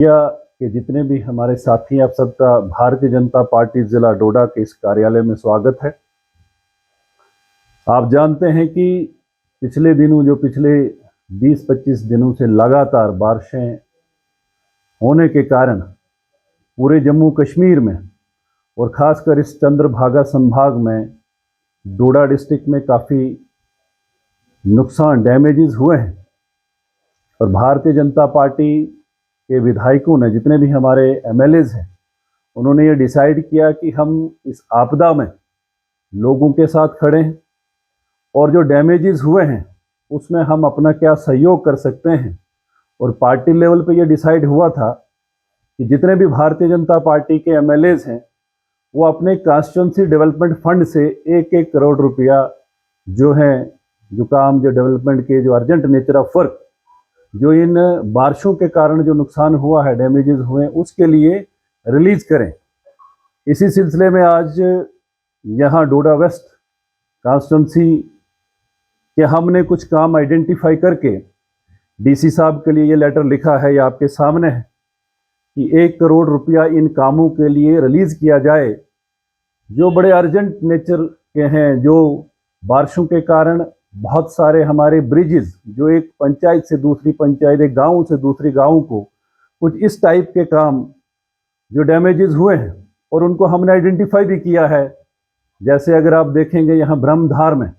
या कि जितने भी हमारे साथी हैं, आप सबका भारतीय जनता पार्टी जिला डोडा के इस कार्यालय में स्वागत है। आप जानते हैं कि पिछले 20-25 दिनों से लगातार बारिशें होने के कारण पूरे जम्मू कश्मीर में और ख़ासकर इस चंद्रभागा संभाग में डोडा डिस्ट्रिक्ट में काफ़ी नुकसान डैमेजेस हुए हैं। और भारतीय जनता पार्टी के विधायकों ने, जितने भी हमारे एमएलएज हैं, उन्होंने ये डिसाइड किया कि हम इस आपदा में लोगों के साथ खड़े हैं और जो डैमेजेस हुए हैं उसमें हम अपना क्या सहयोग कर सकते हैं। और पार्टी लेवल पे ये डिसाइड हुआ था कि जितने भी भारतीय जनता पार्टी के एमएलएज हैं वो अपने कॉन्स्टिट्यूंसी डेवलपमेंट फंड से 1-1 करोड़ रुपया जो डेवलपमेंट के जो अर्जेंट नेचर ऑफ वर्क, जो इन बारिशों के कारण जो नुकसान हुआ है, डैमेजेस हुए हैं, उसके लिए रिलीज करें। इसी सिलसिले में आज यहाँ डोडा वेस्ट कॉन्स्टिट्यूंसी के हमने कुछ काम आइडेंटिफाई करके डीसी साहब के लिए ये लेटर लिखा है, ये आपके सामने है, कि 1 करोड़ रुपया इन कामों के लिए रिलीज किया जाए जो बड़े अर्जेंट नेचर के हैं। जो बारिशों के कारण बहुत सारे हमारे ब्रिजेस, जो एक पंचायत से दूसरी पंचायत, एक गांव से दूसरी गांव को, कुछ इस टाइप के काम जो डैमेजेस हुए हैं और उनको हमने आइडेंटिफाई भी किया है। जैसे अगर आप देखेंगे यहाँ ब्रह्मधार में,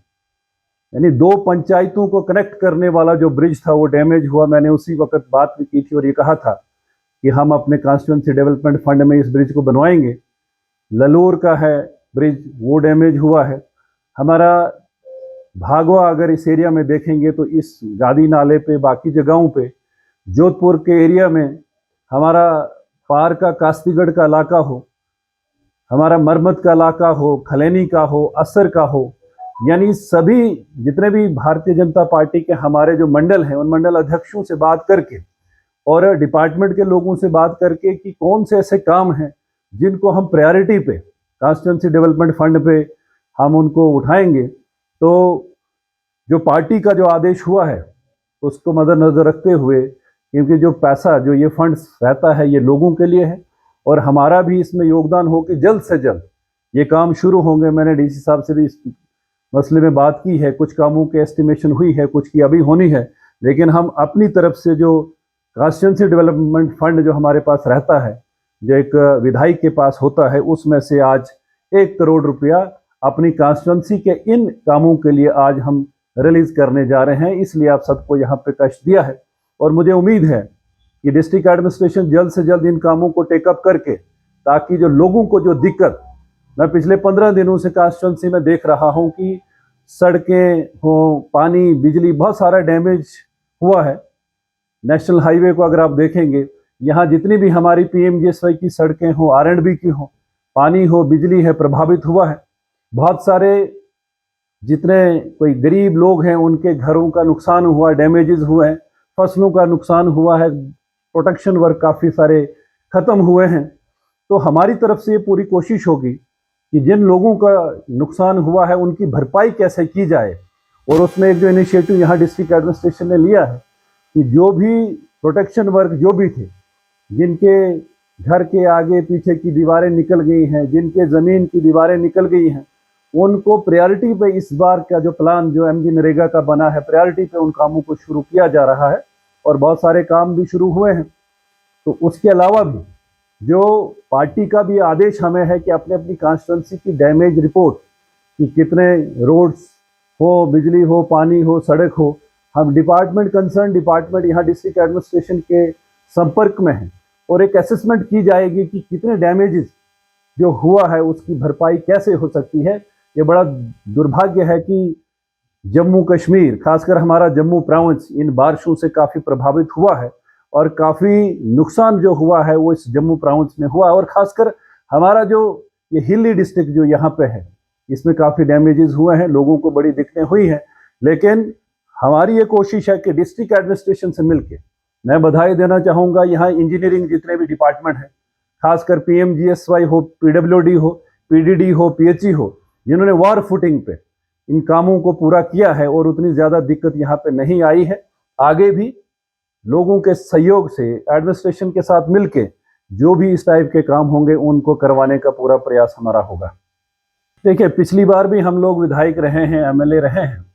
यानी 2 पंचायतों को कनेक्ट करने वाला जो ब्रिज था वो डैमेज हुआ। मैंने उसी वक्त बात भी की थी और ये कहा था कि हम अपने कॉन्स्टिट्यूंसी डेवलपमेंट फंड में इस ब्रिज को बनवाएंगे। ललोर का है ब्रिज, वो डैमेज हुआ है। हमारा भागवा, अगर इस एरिया में देखेंगे तो इस गादी नाले पे, बाकी जगहों पे, जोधपुर के एरिया में हमारा पार का कास्तीगढ़ का इलाका हो, हमारा मरमत का इलाका हो, खलैनी का हो, असर का हो, यानी सभी जितने भी भारतीय जनता पार्टी के हमारे जो मंडल हैं, उन मंडल अध्यक्षों से बात करके और डिपार्टमेंट के लोगों से बात करके कि कौन से ऐसे काम हैं जिनको हम प्रायोरिटी पे कॉन्स्टिट्यूंसी डेवलपमेंट फंड पे हम उनको उठाएंगे। तो जो पार्टी का जो आदेश हुआ है उसको मद्देनजर रखते हुए, क्योंकि जो पैसा, जो ये फंड्स रहता है, ये लोगों के लिए है और हमारा भी इसमें योगदान हो कि जल्द से जल्द ये काम शुरू होंगे। मैंने डीसी साहब से भी इस मसले में बात की है, कुछ कामों की एस्टिमेशन हुई है, कुछ की अभी होनी है, लेकिन हम अपनी तरफ से जो कॉन्स्टिट्यूंसी डेवलपमेंट फंड जो हमारे पास रहता है, जो एक विधायक के पास होता है, उसमें से आज 1 करोड़ रुपया अपनी कॉन्स्टिट्यूंसी के इन कामों के लिए आज हम रिलीज करने जा रहे हैं। इसलिए आप सबको यहाँ पे कष्ट दिया है और मुझे उम्मीद है कि डिस्ट्रिक्ट एडमिनिस्ट्रेशन जल्द से जल्द इन कामों को टेकअप करके, ताकि जो लोगों को जो दिक्कत, मैं पिछले 15 दिनों से कॉन्स्टिट्यूंसी में देख रहा हूं कि सड़कें हो, पानी, बिजली, बहुत सारा डैमेज हुआ है। नेशनल हाईवे को अगर आप देखेंगे, यहाँ जितनी भी हमारी पीएमजीएसवाई की सड़कें हो, आरएंडबी की हो, पानी हो, बिजली है, प्रभावित हुआ है। बहुत सारे जितने कोई गरीब लोग हैं उनके घरों का नुकसान हुआ, डैमेजेस हुए हैं, फसलों का नुकसान हुआ है, प्रोटेक्शन वर्क काफ़ी सारे खत्म हुए हैं। तो हमारी तरफ से ये पूरी कोशिश होगी कि जिन लोगों का नुकसान हुआ है उनकी भरपाई कैसे की जाए। और उसमें एक जो इनिशिएटिव यहाँ डिस्ट्रिक्ट एडमिनिस्ट्रेशन ने लिया है कि जो भी प्रोटेक्शन वर्क जो भी थे, जिनके घर के आगे पीछे की दीवारें निकल गई हैं, जिनके ज़मीन की दीवारें निकल गई हैं, उनको प्रायोरिटी पे इस बार का जो प्लान जो एमजी नरेगा का बना है, प्रायोरिटी पे उन कामों को शुरू किया जा रहा है और बहुत सारे काम भी शुरू हुए हैं। तो उसके अलावा भी जो पार्टी का भी आदेश हमें है कि अपने अपनी कॉन्स्टिट्यूंसी की डैमेज रिपोर्ट, कि कितने रोड्स हो, बिजली हो, पानी हो, सड़क हो, हम डिपार्टमेंट, कंसर्न डिपार्टमेंट यहाँ डिस्ट्रिक्ट एडमिनिस्ट्रेशन के संपर्क में हैं और एक असेसमेंट की जाएगी कि कितने डैमेजेस जो हुआ है उसकी भरपाई कैसे हो सकती है। ये बड़ा दुर्भाग्य है कि जम्मू कश्मीर, खासकर हमारा जम्मू प्रांत, इन बारिशों से काफ़ी प्रभावित हुआ है और काफ़ी नुकसान जो हुआ है वो इस जम्मू प्रांत में हुआ है। और ख़ासकर हमारा जो ये हिली डिस्ट्रिक्ट जो यहाँ पे है, इसमें काफ़ी डैमेजेस हुए हैं, लोगों को बड़ी दिक्कतें हुई हैं। लेकिन हमारी ये कोशिश है कि डिस्ट्रिक्ट एडमिनिस्ट्रेशन से मिलके, मैं बधाई देना चाहूँगा यहाँ इंजीनियरिंग जितने भी डिपार्टमेंट हैं, खासकर पीएमजीएसवाई हो, पीडब्ल्यूडी हो, पीडीडी हो, पीएचई हो, जिन्होंने वार फुटिंग पे इन कामों को पूरा किया है और उतनी ज़्यादा दिक्कत यहाँ पे नहीं आई है। आगे भी लोगों के सहयोग से एडमिनिस्ट्रेशन के साथ मिलके जो भी इस टाइप के काम होंगे उनको करवाने का पूरा प्रयास हमारा होगा। देखिए, पिछली बार भी हम लोग विधायक रहे हैं, एमएलए रहे हैं,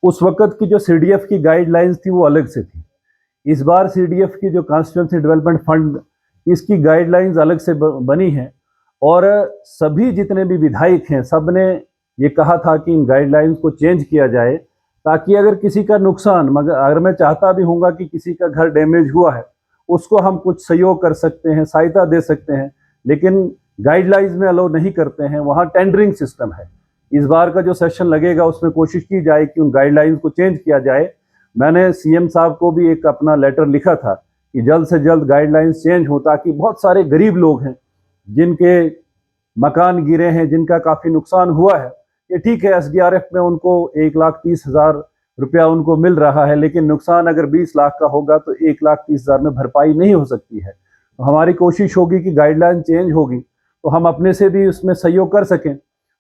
उस वक्त की जो सीडीएफ की गाइडलाइंस थी वो अलग से थी। इस बार सीडीएफ की जो कॉन्स्टिट्यूंसी डेवलपमेंट फंड, इसकी गाइडलाइंस अलग से बनी है और सभी जितने भी विधायक हैं सब ने ये कहा था कि इन गाइडलाइंस को चेंज किया जाए, ताकि अगर किसी का नुकसान, मगर अगर मैं चाहता भी हूँगा कि किसी का घर डैमेज हुआ है उसको हम कुछ सहयोग कर सकते हैं, सहायता दे सकते हैं, लेकिन गाइडलाइंस में अलाउ नहीं करते हैं। वहाँ टेंडरिंग सिस्टम है। इस बार का जो सेशन लगेगा उसमें कोशिश की जाए कि उन गाइडलाइंस को चेंज किया जाए। मैंने सीएम साहब को भी एक अपना लेटर लिखा था कि जल्द से जल्द गाइडलाइंस चेंज हो, ताकि बहुत सारे गरीब लोग हैं जिनके मकान गिरे हैं, जिनका काफ़ी नुकसान हुआ है। ये ठीक है, एसडीआरएफ में उनको 1,30,000 रुपया उनको मिल रहा है, लेकिन नुकसान अगर 20 लाख का होगा तो 1,30,000 में भरपाई नहीं हो सकती है। तो हमारी कोशिश होगी कि गाइडलाइन चेंज होगी तो हम अपने से भी उसमें सहयोग कर सकें।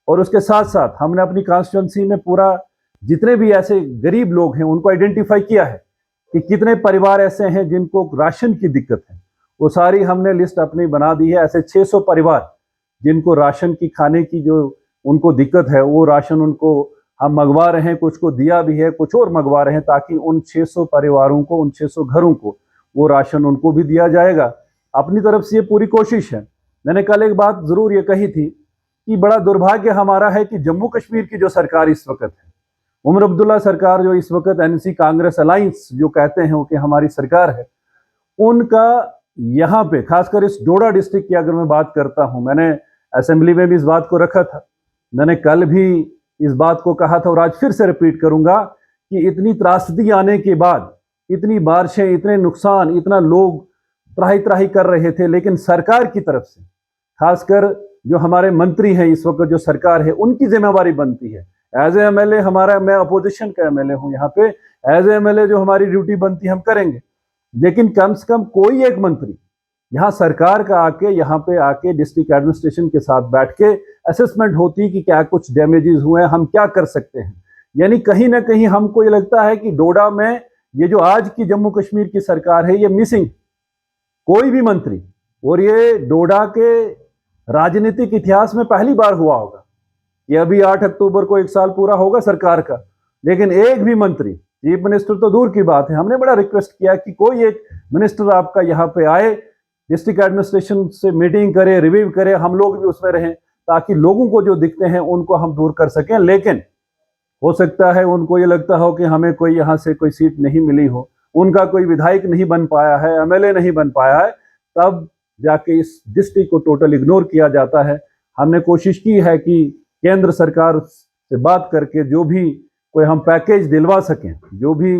और उसके साथ साथ हमने अपनी कॉन्स्टिट्यूंसी में पूरा जितने भी ऐसे गरीब लोग हैं उनको आइडेंटिफाई किया है कि कितने परिवार ऐसे हैं जिनको राशन की दिक्कत है। वो सारी हमने लिस्ट अपनी बना दी है। ऐसे 600 परिवार जिनको राशन की, खाने की जो उनको दिक्कत है, वो राशन उनको हम मंगवा रहे हैं, कुछ को दिया भी है, कुछ और मंगवा रहे हैं, ताकि उन 600 परिवारों को, उन 600 घरों को वो राशन उनको भी दिया जाएगा। अपनी तरफ से ये पूरी कोशिश है। मैंने कल एक बात जरूर ये कही थी कि बड़ा दुर्भाग्य हमारा है कि जम्मू कश्मीर की जो सरकार इस वक्त है, उमर अब्दुल्ला सरकार जो इस वक्त एनसी कांग्रेस अलायंस जो कहते हैं कि हमारी सरकार है, उनका यहाँ पे खासकर इस डोडा डिस्ट्रिक्ट की अगर मैं बात करता हूँ, मैंने असेंबली में भी इस बात को रखा था, मैंने कल भी इस बात को कहा था और आज फिर से रिपीट करूंगा कि इतनी त्रासदी आने के बाद, इतनी बारिशें, इतने नुकसान, इतना लोग त्राही त्राही कर रहे थे, लेकिन सरकार की तरफ से, खासकर जो हमारे मंत्री हैं इस वक्त जो सरकार है, उनकी जिम्मेवारी बनती है। एज ए एमएलए हमारा, मैं अपोजिशन का एमएलए हूं यहाँ पे, एज ए एमएलए जो हमारी ड्यूटी बनती है हम करेंगे, लेकिन कम से कम कोई एक मंत्री यहाँ सरकार का आके, यहाँ पे आके डिस्ट्रिक्ट एडमिनिस्ट्रेशन के साथ बैठ के असेसमेंट होती कि क्या कुछ डैमेजेस हुए हैं, हम क्या कर सकते हैं। यानी कहीं ना कहीं हमको ये लगता है कि डोडा में ये जो आज की जम्मू कश्मीर की सरकार है ये मिसिंग, कोई भी मंत्री, और ये डोडा के राजनीतिक इतिहास में पहली बार हुआ होगा। ये अभी 8 अक्टूबर को 1 साल पूरा होगा सरकार का, लेकिन एक भी मंत्री, चीफ मिनिस्टर तो दूर की बात है, हमने बड़ा रिक्वेस्ट किया कि कोई एक मिनिस्टर आपका यहाँ पे आए, डिस्ट्रिक्ट एडमिनिस्ट्रेशन से मीटिंग करे, रिव्यू करे, हम लोग भी उसमें रहें, ताकि लोगों को जो दिखते हैं उनको हम दूर कर सकें। लेकिन हो सकता है उनको ये लगता हो कि हमें कोई यहाँ से कोई सीट नहीं मिली हो, उनका कोई विधायक नहीं बन पाया है, एमएलए नहीं बन पाया है, तब जाके इस डिस्ट्रिक्ट को टोटल इग्नोर किया जाता है। हमने कोशिश की है कि केंद्र सरकार से बात करके जो भी कोई हम पैकेज दिलवा सकें, जो भी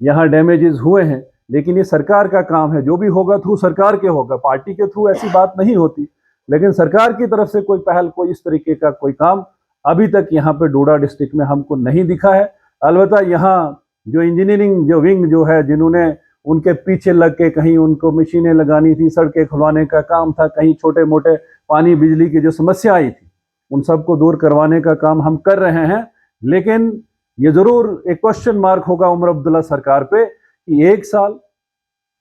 यहाँ डैमेजेस हुए हैं, लेकिन ये सरकार का काम है, जो भी होगा थ्रू सरकार के होगा, पार्टी के थ्रू ऐसी बात नहीं होती। लेकिन सरकार की तरफ से कोई पहल, कोई इस तरीके का कोई काम अभी तक यहाँ पे डोडा डिस्ट्रिक्ट में हमको नहीं दिखा है। अलबत्ता यहाँ जो इंजीनियरिंग जो विंग जो है, जिन्होंने उनके पीछे लग के कहीं उनको मशीनें लगानी थी, सड़कें खुलवाने का काम था, कहीं छोटे मोटे पानी बिजली की जो समस्या आई थी उन सबको दूर करवाने का काम हम कर रहे हैं। लेकिन ये जरूर एक क्वेश्चन मार्क होगा उमर अब्दुल्ला सरकार पे कि 1 साल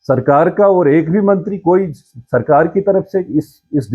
सरकार का और एक भी मंत्री कोई सरकार की तरफ से इस